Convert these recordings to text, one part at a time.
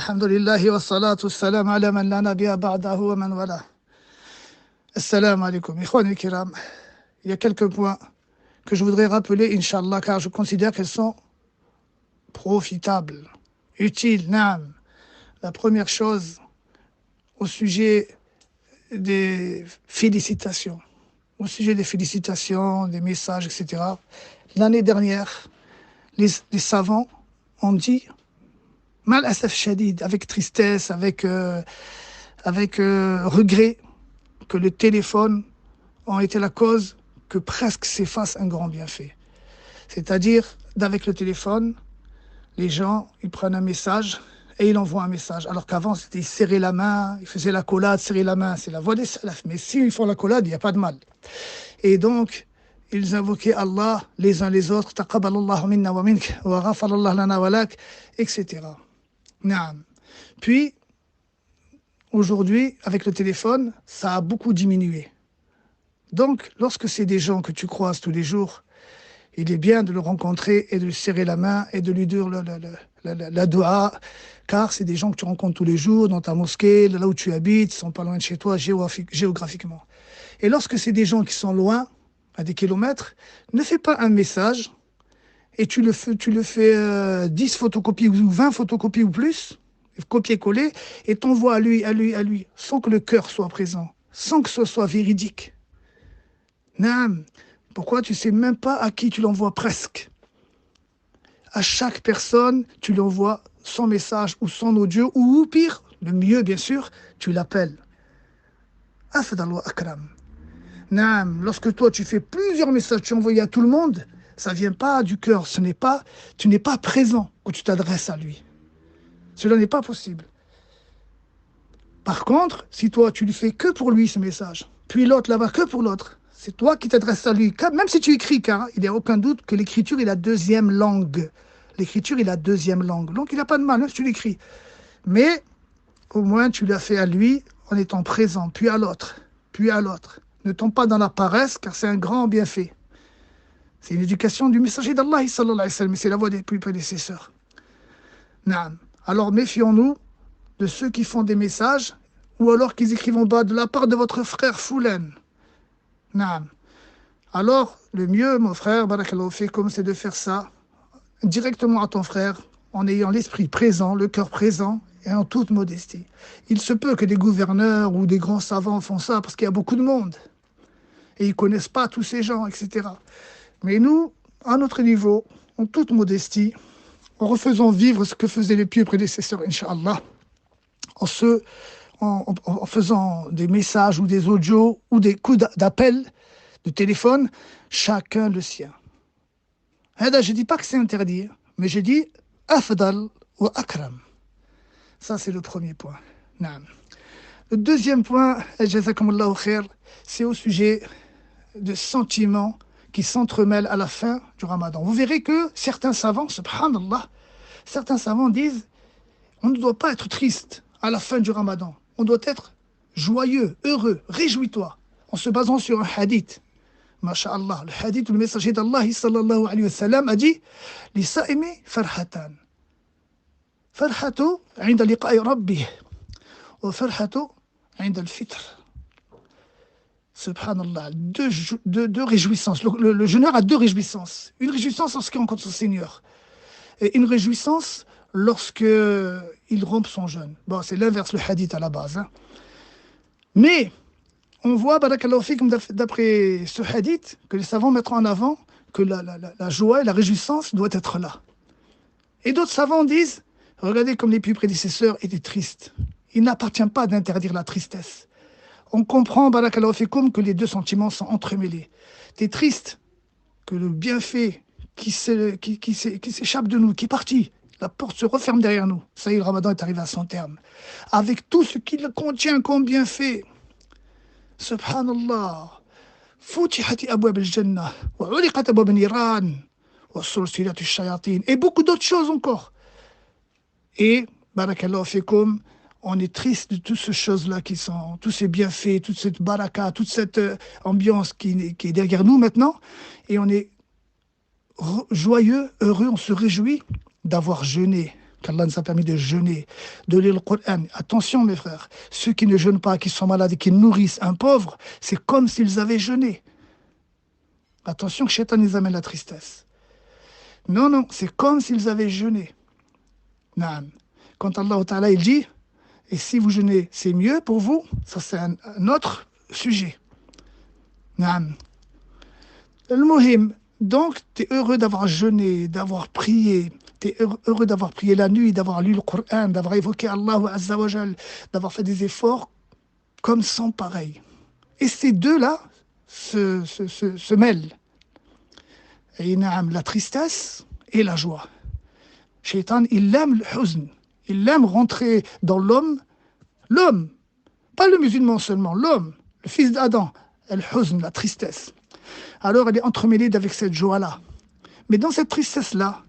Alhamdulillahi wa salatu salam ala man la nabiyya ba'dahu wa man wala. Assalamu alaikum. Ikhwan kiram, il y a quelques points que je voudrais rappeler, Inch'Allah, car je considère qu'elles sont profitables, utiles. Naam. La première chose, au sujet des félicitations, des messages, etc. L'année dernière, les savants ont dit, mal asaf shadid, avec tristesse, avec regret, que le téléphone a été la cause que presque s'efface un grand bienfait. C'est-à-dire, d'avec le téléphone, les gens, ils prennent un message et ils envoient un message. Alors qu'avant, c'était ils serraient la main, ils faisaient la collade, serrer la main. C'est la voie des salafs. Mais s'ils font la collade, il n'y a pas de mal. Et donc, ils invoquaient Allah les uns les autres, taqabbalallahu minna wa mink, wa ghafarallahu lana wa lak, etc. Naam. Puis, aujourd'hui, avec le téléphone, ça a beaucoup diminué. Donc, lorsque c'est des gens que tu croises tous les jours, il est bien de le rencontrer et de lui serrer la main et de lui dire la dua, car c'est des gens que tu rencontres tous les jours dans ta mosquée, là où tu habites, ils sont pas loin de chez toi géographiquement. Et lorsque c'est des gens qui sont loin, à des kilomètres, ne fais pas un message et tu le fais 10 photocopies ou 20 photocopies ou plus, copier-coller, et t'envoies à lui, sans que le cœur soit présent, sans que ce soit véridique. Naam. Pourquoi? Tu sais même pas à qui tu l'envoies presque. À chaque personne, tu lui envoies son message ou son audio, ou pire, le mieux bien sûr, tu l'appelles. Afdal wa akram. Naam. Lorsque toi tu fais plusieurs messages, tu envoies à tout le monde, ça vient pas du cœur, tu n'es pas présent quand tu t'adresses à lui. Cela n'est pas possible. Par contre, si toi tu lui fais que pour lui ce message, puis l'autre là-bas que pour l'autre, c'est toi qui t'adresses à lui. Même si tu écris, car il n'y a aucun doute que l'écriture est la deuxième langue. L'écriture est la deuxième langue. Donc il n'y a pas de mal, même si tu l'écris. Mais au moins tu l'as fait à lui en étant présent, puis à l'autre, puis à l'autre. Ne tombe pas dans la paresse, car c'est un grand bienfait. C'est une éducation du messager d'Allah, sallallahu alayhi wa sallam, mais c'est la voie des plus prédécesseurs. Naam. Alors méfions-nous de ceux qui font des messages, ou alors qu'ils écrivent en bas de la part de votre frère Foulen. Naam. Alors, le mieux, mon frère, barakallahu fikum, c'est de faire ça directement à ton frère, en ayant l'esprit présent, le cœur présent, et en toute modestie. Il se peut que des gouverneurs ou des grands savants font ça, parce qu'il y a beaucoup de monde, et ils ne connaissent pas tous ces gens, etc. Mais nous, à notre niveau, en toute modestie, en refaisant vivre ce que faisaient les pieux prédécesseurs, Inch'Allah, en faisant des messages ou des audios ou des coups d'appel de téléphone, chacun le sien. Je ne dis pas que c'est interdit, mais je dis afdal wa akram. Ça, c'est le premier point. Naam. Le deuxième point, jazakumullahu khair, c'est au sujet de sentiments qui s'entremêlent à la fin du Ramadan. Vous verrez que certains savants, subhanallah, disent on ne doit pas être triste à la fin du Ramadan. On doit être joyeux, heureux, réjouis-toi, en se basant sur un hadith. Masha'Allah, le hadith où le messager d'Allah sallallahu alayhi wa sallam a dit « Li sa'imi farhatan. Farhatu 'inda liqa'i rabbih. Wa farhatu 'inda al-fitr. » Subhanallah, deux réjouissances. Le jeûneur a deux réjouissances. Une réjouissance lorsqu'il rencontre son Seigneur. Et une réjouissance lorsque il rompt son jeûne. Bon, c'est l'inverse, le hadith à la base. Hein. Mais, on voit, barakallahu fikum, d'après ce hadith, que les savants mettront en avant que la joie et la réjouissance doivent être là. Et d'autres savants disent, regardez comme les plus prédécesseurs étaient tristes. Il n'appartient pas d'interdire la tristesse. On comprend, barakallahu fikum, que les deux sentiments sont entremêlés. Tu es triste que le bienfait qui s'échappe de nous, qui est parti, la porte se referme derrière nous. Ça y est, le Ramadan est arrivé à son terme. Avec tout ce qu'il contient comme bienfait. Subhanallah. Futihati abwab al-jannah, wa uliqat abwab al-niran, wa sulsilat al-shayatin, et beaucoup d'autres choses encore. Et, barakallahu fikum, on est triste de toutes ces choses-là qui sont, tous ces bienfaits, toute cette baraka, toute cette ambiance qui est derrière nous maintenant, et on est joyeux, heureux, on se réjouit d'avoir jeûné qu'Allah nous a permis de jeûner, de lire le Coran. Attention mes frères, ceux qui ne jeûnent pas, qui sont malades et qui nourrissent un pauvre, c'est comme s'ils avaient jeûné. Attention que Shaitan les amène la tristesse. Non, non, c'est comme s'ils avaient jeûné. Naam. Quand Allah Ta'ala il dit, et si vous jeûnez, c'est mieux pour vous, ça c'est un autre sujet. Naam. Al-Muhim, donc tu es heureux d'avoir jeûné, d'avoir prié, tu es heureux d'avoir prié la nuit, d'avoir lu le Coran, d'avoir évoqué Allah Azza wa Jal, d'avoir fait des efforts comme sans pareil. Et ces deux-là se mêlent. Et la tristesse et la joie. Shaitan, il aime le huzn. Il aime rentrer dans l'homme, pas le musulman seulement, l'homme, le fils d'Adam, le huzn, la tristesse. Alors elle est entremêlée avec cette joie-là. Mais dans cette tristesse-là,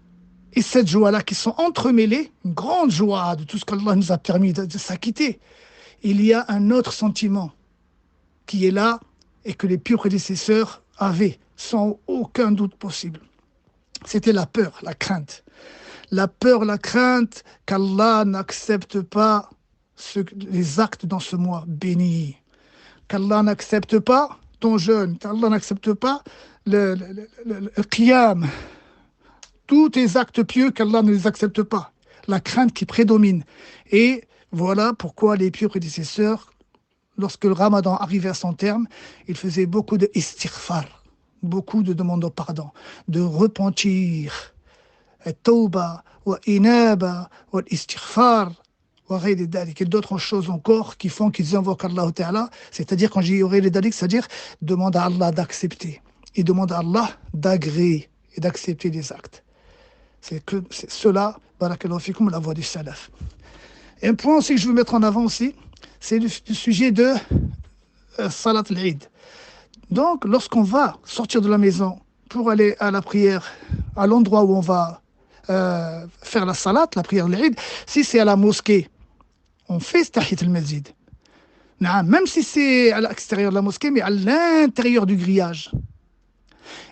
et cette joie-là qui sont entremêlées, une grande joie de tout ce qu'Allah nous a permis de s'acquitter, il y a un autre sentiment qui est là et que les purs prédécesseurs avaient, sans aucun doute possible. C'était la peur, la crainte. La peur, la crainte qu'Allah n'accepte pas les actes dans ce mois béni. Qu'Allah n'accepte pas ton jeûne, qu'Allah n'accepte pas le qiyam. Tous tes actes pieux, qu'Allah ne les accepte pas. La crainte qui prédomine. Et voilà pourquoi les pieux prédécesseurs, lorsque le Ramadan arrivait à son terme, ils faisaient beaucoup de istighfar, beaucoup de demandes de pardon, de repentir. Tawba, wa inaba, wa istighfar, wa ghayri dalik, et d'autres choses encore qui font qu'ils invoquent Allah Ta'ala, c'est-à-dire quand j'ai ghayri dalik, c'est-à-dire demande à Allah d'accepter, et demande à Allah d'agréer et d'accepter les actes. C'est cela, barakallahu fikoum, la voie du salaf. Et un point aussi que je veux mettre en avant aussi, c'est le sujet de Salat al-Eid. Donc, lorsqu'on va sortir de la maison pour aller à la prière, à l'endroit où on va faire la salat, la prière de l'Eid, si c'est à la mosquée, on fait tahiyat al-masjid. Même si c'est à l'extérieur de la mosquée, mais à l'intérieur du grillage.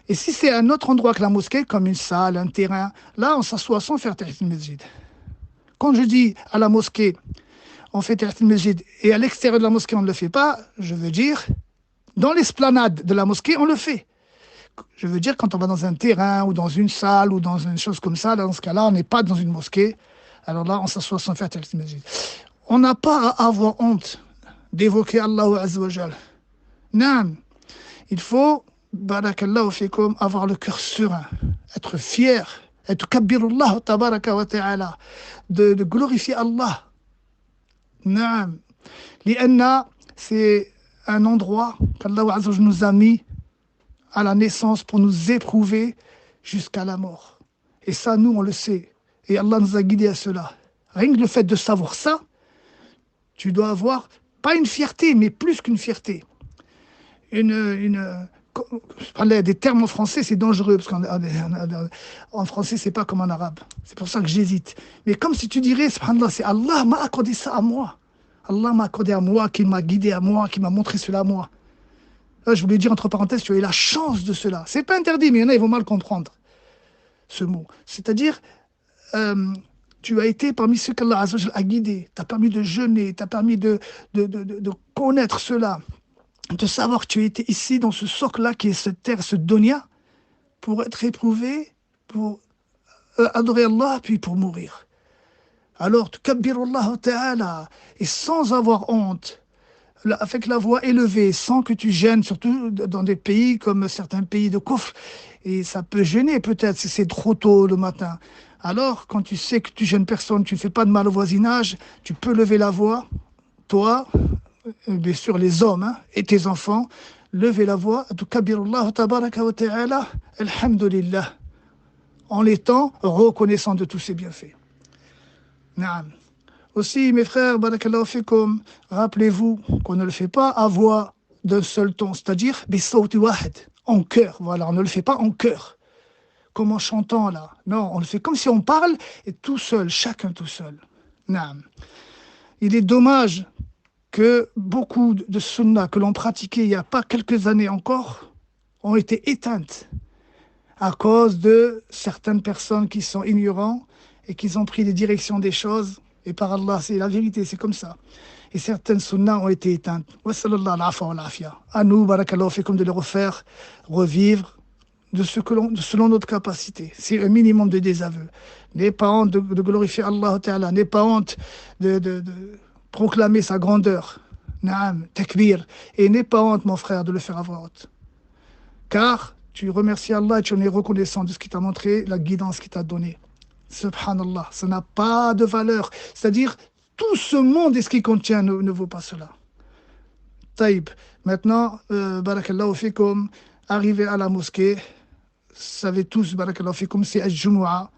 Et si c'est un autre endroit que la mosquée, comme une salle, un terrain, là on s'assoit sans faire tahiyat al-masjid. Quand je dis à la mosquée, on fait tahiyat al-masjid, et à l'extérieur de la mosquée on ne le fait pas, je veux dire, dans l'esplanade de la mosquée, on le fait. Je veux dire, quand on va dans un terrain ou dans une salle ou dans une chose comme ça, dans ce cas-là, on n'est pas dans une mosquée. Alors là, on s'assoit sans faire tahiyat al-masjid. On n'a pas à avoir honte d'évoquer Allah Azza wa Jal. Non. Il faut, barakallahu fikum, avoir le cœur serein, être fier, être kabbirullah tabaraka wa ta'ala, de glorifier Allah. Non. Lianna, c'est un endroit qu'Allah Azza wa Jal nous a mis à la naissance pour nous éprouver jusqu'à la mort. Et ça, nous, on le sait. Et Allah nous a guidés à cela. Rien que le fait de savoir ça, tu dois avoir, pas une fierté, mais plus qu'une fierté. Je parlais des termes en français, c'est dangereux, parce qu'en français, c'est pas comme en arabe. C'est pour ça que j'hésite. Mais comme si tu dirais, subhanallah, c'est Allah m'a accordé ça à moi. Allah m'a accordé à moi, qui m'a guidé à moi, qui m'a montré cela à moi. Là, je voulais dire entre parenthèses, tu as eu la chance de cela. C'est pas interdit, mais il y en a, ils vont mal comprendre ce mot. C'est-à-dire, tu as été parmi ceux qu'Allah Azza wa Jal a guidés. Tu as permis de jeûner, tu as permis de connaître cela, de savoir que tu étais ici, dans ce socle-là, qui est cette terre, ce dunya, pour être éprouvé, pour adorer Allah, puis pour mourir. Alors, tu kabbirullah ta'ala, et sans avoir honte, avec la voix élevée, sans que tu gênes, surtout dans des pays comme certains pays de Kufr, et ça peut gêner peut-être si c'est trop tôt le matin. Alors, quand tu sais que tu gênes personne, tu ne fais pas de mal au voisinage, tu peux lever la voix, toi, bien sûr les hommes et tes enfants, lever la voix, kabirullah tabaraka wa ta'ala, alhamdulillah, en étant reconnaissant de tous ses bienfaits. Naam. Aussi, mes frères, barakallahu fikum, rappelez-vous qu'on ne le fait pas à voix d'un seul ton, c'est-à-dire bisawti wahid, en chœur. Voilà, on ne le fait pas en chœur, comme en chantant là. Non, on le fait comme si on parle et tout seul, chacun tout seul. Naam. Il est dommage que beaucoup de sunnahs que l'on pratiquait il n'y a pas quelques années encore ont été éteintes à cause de certaines personnes qui sont ignorantes et qu'ils ont pris les directions des choses. Et par Allah, c'est la vérité, c'est comme ça. Et certaines sunnas ont été éteintes. Wa sallallahu alaihi wa sallam. À nous, barakallahu fikum, de les refaire, revivre selon notre capacité. C'est un minimum de désaveu. N'aie pas honte de glorifier Allah Ta'ala. N'aie pas honte de proclamer sa grandeur. Naam, takbir. Et n'aie pas honte, mon frère, de le faire à voix haute. Car tu remercies Allah et tu en es reconnaissant de ce qu'il t'a montré, la guidance qu'il t'a donnée. Subhanallah, ça n'a pas de valeur. C'est-à-dire, tout ce monde et ce qu'il contient ne vaut pas cela. Taïb. Maintenant, barakallahu fikum, arrivé à la mosquée, vous savez tous, barakallahu fikum, c'est al-Jumu'ah,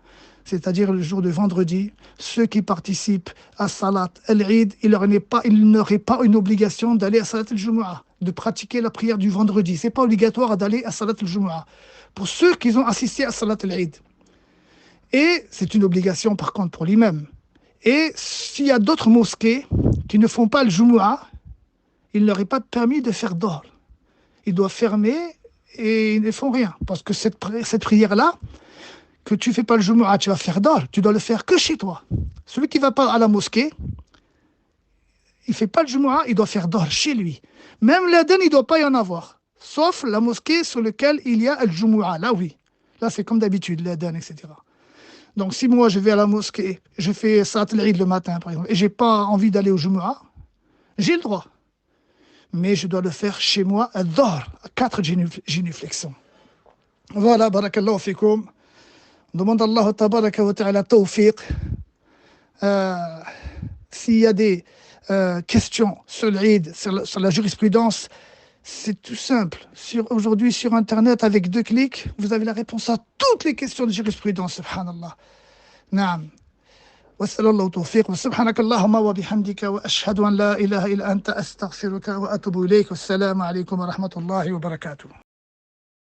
c'est-à-dire le jour de vendredi. Ceux qui participent à Salat al-Eid, il n'aurait pas une obligation d'aller à Salat al-Jumu'ah, de pratiquer la prière du vendredi. Ce n'est pas obligatoire d'aller à Salat al-Jumu'ah. Pour ceux qui ont assisté à Salat al-Eid. Et c'est une obligation par contre pour l'imam. Et s'il y a d'autres mosquées qui ne font pas le Jumu'ah, il ne leur est pas permis de faire d'or. Ils doivent fermer et ils ne font rien. Parce que cette prière-là, que tu ne fais pas le Jumu'ah, tu vas faire d'or, tu dois le faire que chez toi. Celui qui ne va pas à la mosquée, il ne fait pas le Jumu'ah, il doit faire d'or chez lui. Même l'Aden, il ne doit pas y en avoir. Sauf la mosquée sur laquelle il y a le Jumu'ah. Là, oui. Là, c'est comme d'habitude, l'Aden, etc. Donc, si moi, je vais à la mosquée, je fais Salat al-Eid le matin, par exemple, et je n'ai pas envie d'aller au Jumu'ah, j'ai le droit. Mais je dois le faire chez moi à Dhar, à 4 génuflexions. Voilà, barakallahu fikum. On demande à Allah tabaraka wa ta'ala tawfiq. S'il y a des questions sur l'Eid, sur la jurisprudence, c'est tout simple. Aujourd'hui, sur Internet, avec 2 clics, vous avez la réponse à toutes les questions de jurisprudence, subhanallah. Naam. واسأل الله التوفيق وسبحانك اللهم وبحمدك وأشهد أن لا إله إلا أنت أستغفرك وأتوب إليك والسلام عليكم ورحمة الله وبركاته